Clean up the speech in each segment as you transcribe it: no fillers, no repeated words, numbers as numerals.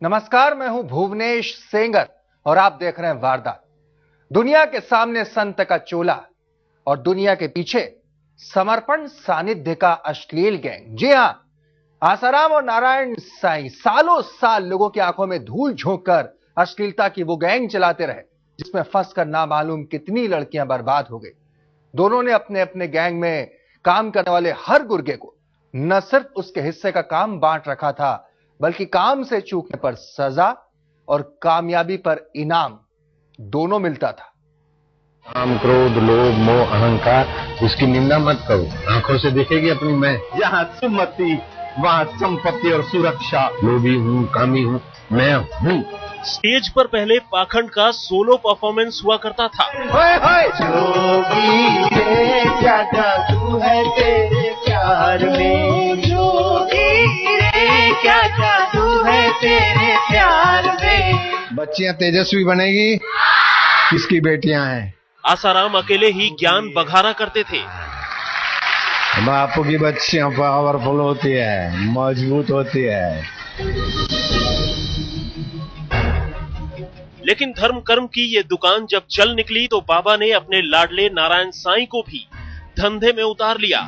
नमस्कार, मैं हूं भुवनेश सेंगर और आप देख रहे हैं वारदात। दुनिया के सामने संत का चोला और दुनिया के पीछे समर्पण सानिध्य का अश्लील गैंग। जी हां, आसाराम और नारायण साईं सालों साल लोगों की आंखों में धूल झोंककर अश्लीलता की वो गैंग चलाते रहे, जिसमें फंसकर नामालूम कितनी लड़कियां बर्बाद हो गई। दोनों ने अपने अपने गैंग में काम करने वाले हर गुर्गे को न सिर्फ उसके हिस्से का काम बांट रखा था, बल्कि काम से चूकने पर सजा और कामयाबी पर इनाम दोनों मिलता था। काम, क्रोध, लोभ, मोह, अहंकार, इसकी निंदा मत करो। आंखों से दिखेगी अपनी मैं। जहाँ सुमति वहाँ संपत्ति और सुरक्षा। लोभी हूँ, कामी हूँ, मैं हूँ। स्टेज पर पहले पाखंड का सोलो परफॉर्मेंस हुआ करता था। जोगी रे क्या जादू है तेरे प्यार में, जोगी रे क्या जादू है तेरे प्यार में। बच्चियाँ तेजस्वी बनेगी, किसकी बेटियां हैं। आसाराम अकेले ही ज्ञान बघारा करते थे। बापू की बच्चियां पावरफुल होती है, मजबूत होती है। लेकिन धर्म कर्म की ये दुकान जब चल निकली तो बाबा ने अपने लाडले नारायण साईं को भी धंधे में उतार लिया।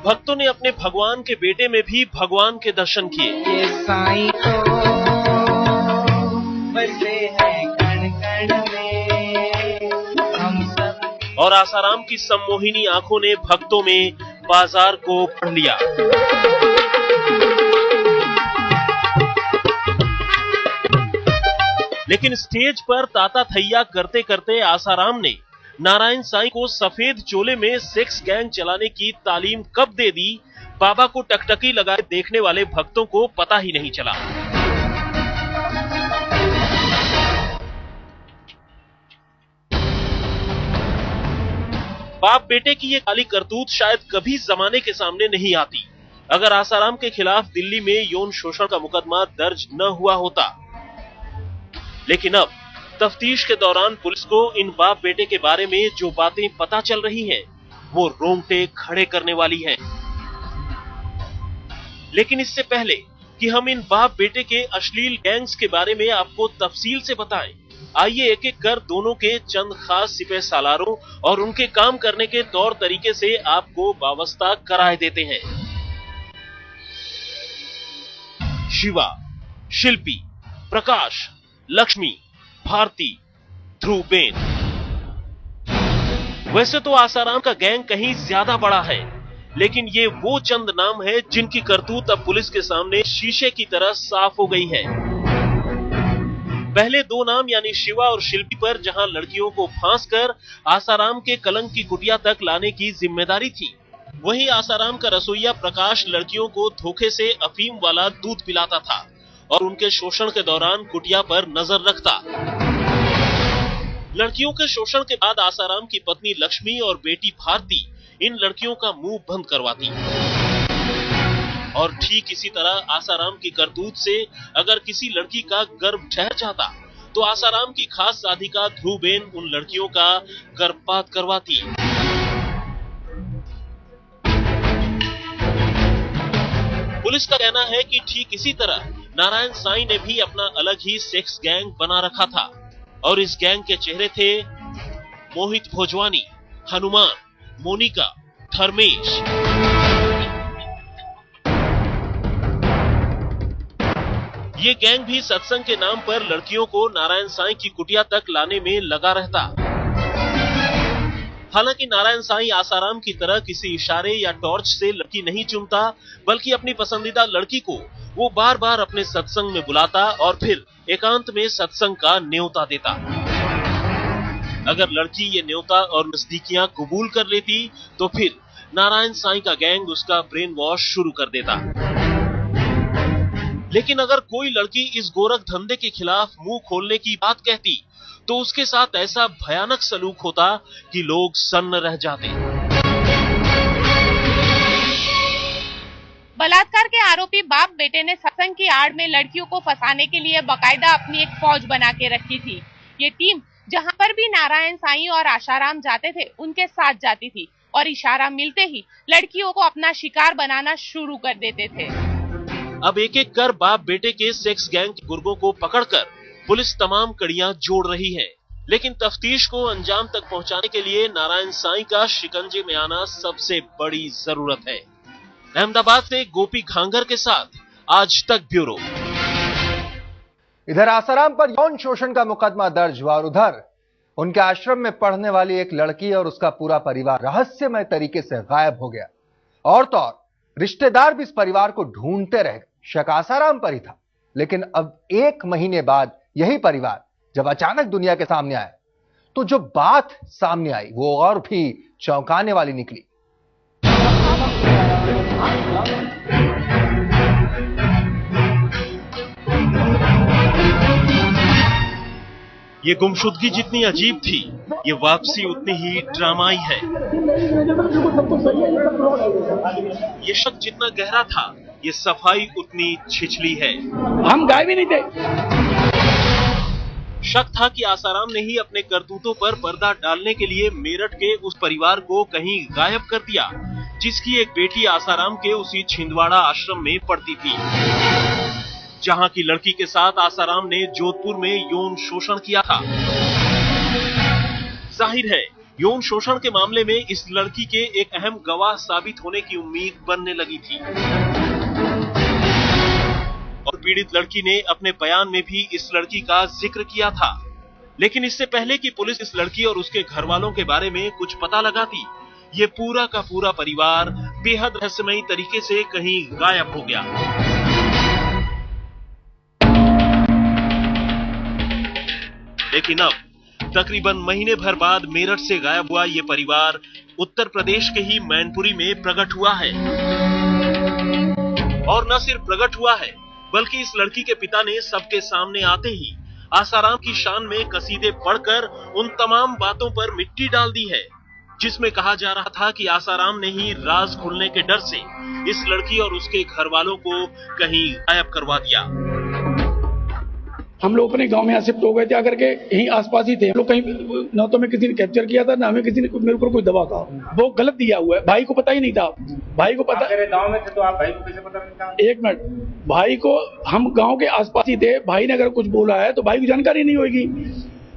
भक्तों ने अपने भगवान के बेटे में भी भगवान के दर्शन किए। ये साईं तो बसे हैं कण कण में, हम सब। और आसाराम की सम्मोहिनी आंखों ने भक्तों में बाजार को पढ़ लिया। लेकिन स्टेज पर ताता थैया करते करते आसाराम ने नारायण साईं को सफेद चोले में सेक्स गैंग चलाने की तालीम कब दे दी, बाबा को टकटकी लगाए देखने वाले भक्तों को पता ही नहीं चला। बाप बेटे की ये काली करतूत शायद कभी जमाने के सामने नहीं आती अगर आसाराम के खिलाफ दिल्ली में यौन शोषण का मुकदमा दर्ज न हुआ होता। लेकिन अब तफ्तीश के दौरान पुलिस को इन बाप बेटे के बारे में जो बातें पता चल रही हैं, वो रोंगटे खड़े करने वाली हैं। लेकिन इससे पहले कि हम इन बाप बेटे के अश्लील गैंग्स के बारे में आपको तफसील से बताएं, आइए एक एक कर दोनों के चंद खास सिपह सालारों और उनके काम करने के तौर तरीके से आपको वाबस्ता कराए देते हैं। शिवा, शिल्पी, प्रकाश, लक्ष्मी, भारती, ध्रुवबेन। वैसे तो आसाराम का गैंग कहीं ज्यादा बड़ा है, लेकिन ये वो चंद नाम है जिनकी करतूत अब पुलिस के सामने शीशे की तरह साफ हो गई है। पहले दो नाम यानी शिवा और शिल्पी पर जहां लड़कियों को फांस कर आसाराम के कलंक की कुटिया तक लाने की जिम्मेदारी थी, वहीं आसाराम का रसोइया प्रकाश लड़कियों को धोखे से अफीम वाला दूध पिलाता था और उनके शोषण के दौरान कुटिया पर नजर रखता। लड़कियों के शोषण के बाद आसाराम की पत्नी लक्ष्मी और बेटी भारती इन लड़कियों का मुंह बंद करवाती। और ठीक इसी तरह आसाराम की करतूत से अगर किसी लड़की का गर्भ ठहर जाता तो आसाराम की खास साधिका ध्रुवबेन उन लड़कियों का गर्भपात करवाती। पुलिस का कहना है कि ठीक इसी तरह नारायण साईं ने भी अपना अलग ही सेक्स गैंग बना रखा था और इस गैंग के चेहरे थे मोहित भोजवानी, हनुमान, मोनिका, धर्मेश। ये गैंग भी सत्संग के नाम पर लड़कियों को नारायण साईं की कुटिया तक लाने में लगा रहता। हालांकि नारायण साईं आसाराम की तरह किसी इशारे या टॉर्च से लड़की नहीं चुनता, बल्कि अपनी पसंदीदा लड़की को वो बार बार अपने सत्संग में बुलाता और फिर एकांत में सत्संग का न्योता देता। अगर लड़की ये न्योता और नजदीकियां कबूल कर लेती तो फिर नारायण साईं का गैंग उसका ब्रेन वॉश शुरू कर देता। लेकिन अगर कोई लड़की इस गोरख धंधे के खिलाफ मुंह खोलने की बात कहती तो उसके साथ ऐसा भयानक सलूक होता कि लोग सन्न रह जाते। बलात्कार के आरोपी बाप बेटे ने सत्संग की आड़ में लड़कियों को फंसाने के लिए बाकायदा अपनी एक फौज बना के रखी थी। ये टीम जहां पर भी नारायण साईं और आसाराम जाते थे उनके साथ जाती थी और इशारा मिलते ही लड़कियों को अपना शिकार बनाना शुरू कर देते थे। अब एक एक कर बाप बेटे के सेक्स गैंग के गुर्गों को पकड़कर पुलिस तमाम कड़ियां जोड़ रही है, लेकिन तफ्तीश को अंजाम तक पहुंचाने के लिए नारायण साईं का शिकंजे में आना सबसे बड़ी जरूरत है। अहमदाबाद से गोपी घांगर के साथ आज तक ब्यूरो। इधर आसाराम पर यौन शोषण का मुकदमा दर्ज हुआ और उधर उनके आश्रम में पढ़ने वाली एक लड़की और उसका पूरा परिवार रहस्यमय तरीके से गायब हो गया। और तो और रिश्तेदार भी इस परिवार को ढूंढते रह गए। शक आसाराम पर ही था, लेकिन अब 1 महीने बाद यही परिवार जब अचानक दुनिया के सामने आया तो जो बात सामने आई वो और भी चौंकाने वाली निकली। ये गुमशुदगी जितनी अजीब थी, ये वापसी उतनी ही ड्रामाई है। ये शक जितना गहरा था, ये सफाई उतनी छिछली है। हम गायब ही नहीं थे। शक था कि आसाराम ने ही अपने करतूतों पर पर्दा डालने के लिए मेरठ के उस परिवार को कहीं गायब कर दिया, जिसकी एक बेटी आसाराम के उसी छिंदवाड़ा आश्रम में पढ़ती थी, जहां की लड़की के साथ आसाराम ने जोधपुर में यौन शोषण किया था। जाहिर है यौन शोषण के मामले में इस लड़की के एक अहम गवाह साबित होने की उम्मीद बनने लगी थी और पीड़ित लड़की ने अपने बयान में भी इस लड़की का जिक्र किया था। लेकिन इससे पहले कि पुलिस इस लड़की और उसके घर वालों के बारे में कुछ पता लगाती, ये पूरा का पूरा परिवार बेहद रहस्यमयी तरीके से कहीं गायब हो गया। लेकिन अब तकरीबन महीने भर बाद मेरठ से गायब हुआ ये परिवार उत्तर प्रदेश के ही मैनपुरी में प्रकट हुआ है। और न सिर्फ प्रकट हुआ है, बल्कि इस लड़की के पिता ने सबके सामने आते ही आसाराम की शान में कसीदे पढ़कर उन तमाम बातों पर मिट्टी डाल दी है, जिसमें कहा जा रहा था कि आसाराम ने ही राज खुलने के डर से इस लड़की और उसके घर वालों को कहीं गायब करवा दिया। हम लोग अपने गांव में यहाँ शिफ्ट हो गए थे, आकर के यहीं आसपास ही थे। हम लोग कहीं न तो हमें किसी ने कैप्चर किया था, ना हमें किसी ने मेरे ऊपर कोई दबाव था। वो गलत दिया हुआ है, भाई को पता ही नहीं था। भाई को पता, मेरे गांव में थे तो आप भाई को कैसे पता नहीं था? 1 मिनट, भाई को, हम गांव के आसपास ही थे, भाई ने अगर कुछ बोला है तो भाई को जानकारी नहीं होगी।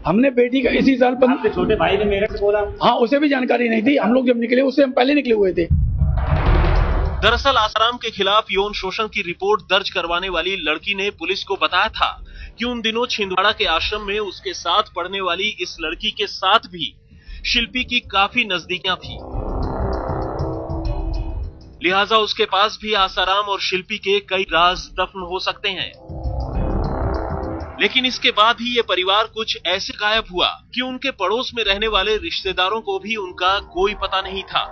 हमने बेटी का इसी साल छोटे भाई ने मेरे से बोला, हाँ, उसे भी जानकारी नहीं थी। हम लोग जब निकले उससे हम पहले निकले हुए थे। दरअसल आसाराम के खिलाफ यौन शोषण की रिपोर्ट दर्ज करवाने वाली लड़की ने पुलिस को बताया था कि उन दिनों छिंदवाड़ा के आश्रम में उसके साथ पढ़ने वाली इस लड़की के साथ भी शिल्पी की काफी नजदीकियां थी, लिहाजा उसके पास भी आसाराम और शिल्पी के कई राज दफन हो सकते हैं। लेकिन इसके बाद ही ये परिवार कुछ ऐसे गायब हुआ कि उनके पड़ोस में रहने वाले रिश्तेदारों को भी उनका कोई पता नहीं था।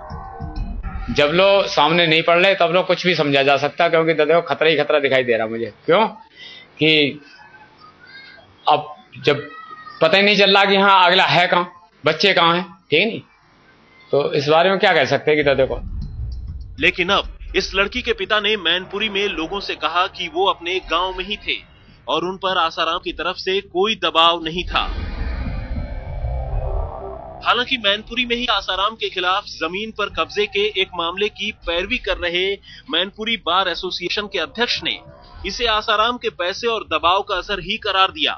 जब लोग सामने नहीं पड़ रहे तब लोग कुछ भी समझा जा सकता, क्योंकि देखो खतरा ही खतरा दिखाई दे रहा मुझे। क्यों कि अब जब पता ही नहीं चल रहा कि हाँ अगला है कहाँ, बच्चे कहाँ हैं, ठीक है नहीं, तो इस बारे में क्या कह सकते हैं कि देखो। लेकिन अब इस लड़की के पिता ने मैनपुरी में लोगों से कहा कि वो अपने गांव में ही थे और उन पर आसाराम की तरफ से कोई दबाव नहीं था। हालांकि मैनपुरी में ही आसाराम के खिलाफ जमीन पर कब्जे के एक मामले की पैरवी कर रहे मैनपुरी बार एसोसिएशन के अध्यक्ष ने इसे आसाराम के पैसे और दबाव का असर ही करार दिया।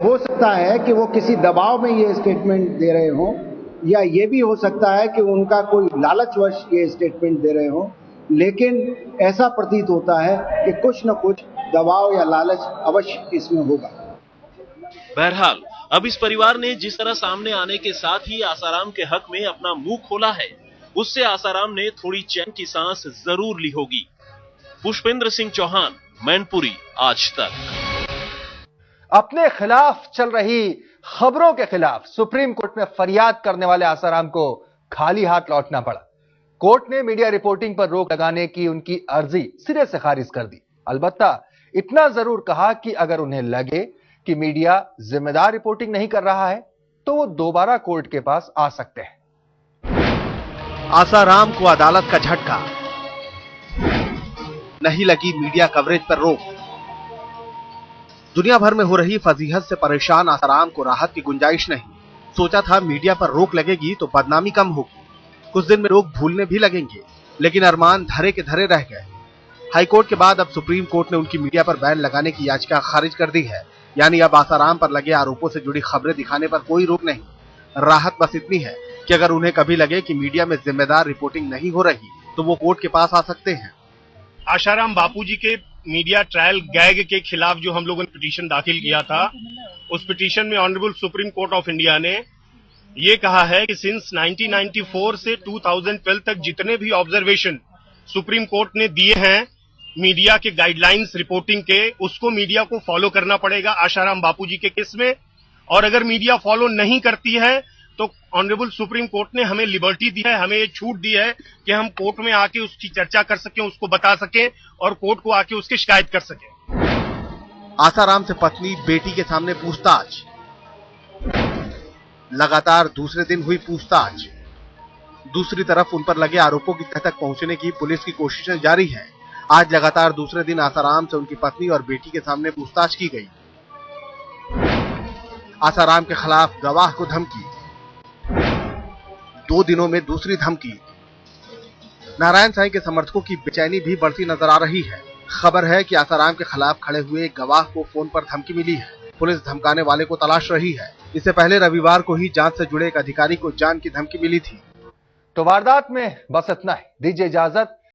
हो सकता है कि वो किसी दबाव में ये स्टेटमेंट दे रहे हों, या ये भी हो सकता है कि उनका कोई लालचवश ये स्टेटमेंट दे रहे हों, लेकिन ऐसा प्रतीत होता है कि कुछ न कुछ दबाव या लालच अवश्य इसमें होगा। बहरहाल अब इस परिवार ने जिस तरह सामने आने के साथ ही आसाराम के हक में अपना मुंह खोला है, उससे आसाराम ने थोड़ी चैन की सांस जरूर ली होगी। पुष्पेंद्र सिंह चौहान, मैनपुरी, आज तक। अपने खिलाफ चल रही खबरों के खिलाफ सुप्रीम कोर्ट में फरियाद करने वाले आसाराम को खाली हाथ लौटना पड़ा। कोर्ट ने मीडिया रिपोर्टिंग पर रोक लगाने की उनकी अर्जी सिरे से खारिज कर दी। अलबत्ता इतना जरूर कहा कि अगर उन्हें लगे कि मीडिया जिम्मेदार रिपोर्टिंग नहीं कर रहा है तो वो दोबारा कोर्ट के पास आ सकते हैं। आसाराम को अदालत का झटका, नहीं लगी मीडिया कवरेज पर रोक। दुनिया भर में हो रही फजीहत से परेशान आसाराम को राहत की गुंजाइश नहीं। सोचा था मीडिया पर रोक लगेगी तो बदनामी कम होगी, कुछ दिन में लोग भूलने भी लगेंगे, लेकिन अरमान धरे के धरे रह गए। हाईकोर्ट के बाद अब सुप्रीम कोर्ट ने उनकी मीडिया पर बैन लगाने की याचिका खारिज कर दी है। यानी अब आसाराम पर लगे आरोपों से जुड़ी खबरें दिखाने पर कोई रोक नहीं। राहत बस इतनी है कि अगर उन्हें कभी लगे कि मीडिया में जिम्मेदार रिपोर्टिंग नहीं हो रही तो वो कोर्ट के पास आ सकते हैं। आशाराम बापूजी के मीडिया ट्रायल गैग के खिलाफ जो हम लोगों ने पिटीशन दाखिल किया था, उस पिटीशन में honourable supreme court of India ने ये कहा है कि सिंस 1994 से 2012 तक जितने भी ऑब्जर्वेशन सुप्रीम कोर्ट ने दिए हैं मीडिया के गाइडलाइंस रिपोर्टिंग के, उसको मीडिया को फॉलो करना पड़ेगा आशाराम बापूजी के केस में। और अगर मीडिया फॉलो नहीं करती है तो ऑनरेबल सुप्रीम कोर्ट ने हमें लिबर्टी दी है, हमें ये छूट दी है कि हम कोर्ट में आके उसकी चर्चा कर सकें, उसको बता सकें और कोर्ट को आके उसकी शिकायत कर सकें। आसाराम से पत्नी बेटी के सामने पूछताछ। लगातार दूसरे दिन हुई पूछताछ। दूसरी तरफ उन पर लगे आरोपों की तह तक पहुंचने की पुलिस की कोशिशें जारी है। आज लगातार दूसरे दिन आसाराम से उनकी पत्नी और बेटी के सामने पूछताछ की गई। आसाराम के खिलाफ गवाह को धमकी। 2 दिनों में दूसरी धमकी। नारायण साईं के समर्थकों की बेचैनी भी बढ़ती नजर आ रही है। खबर है कि आसाराम के खिलाफ खड़े हुए गवाह को फोन पर धमकी मिली है। पुलिस धमकाने वाले को तलाश रही है। इससे पहले रविवार को ही जांच से जुड़े एक अधिकारी को जान की धमकी मिली थी। तो वारदात में बस इतना ही। दीजिए इजाजत।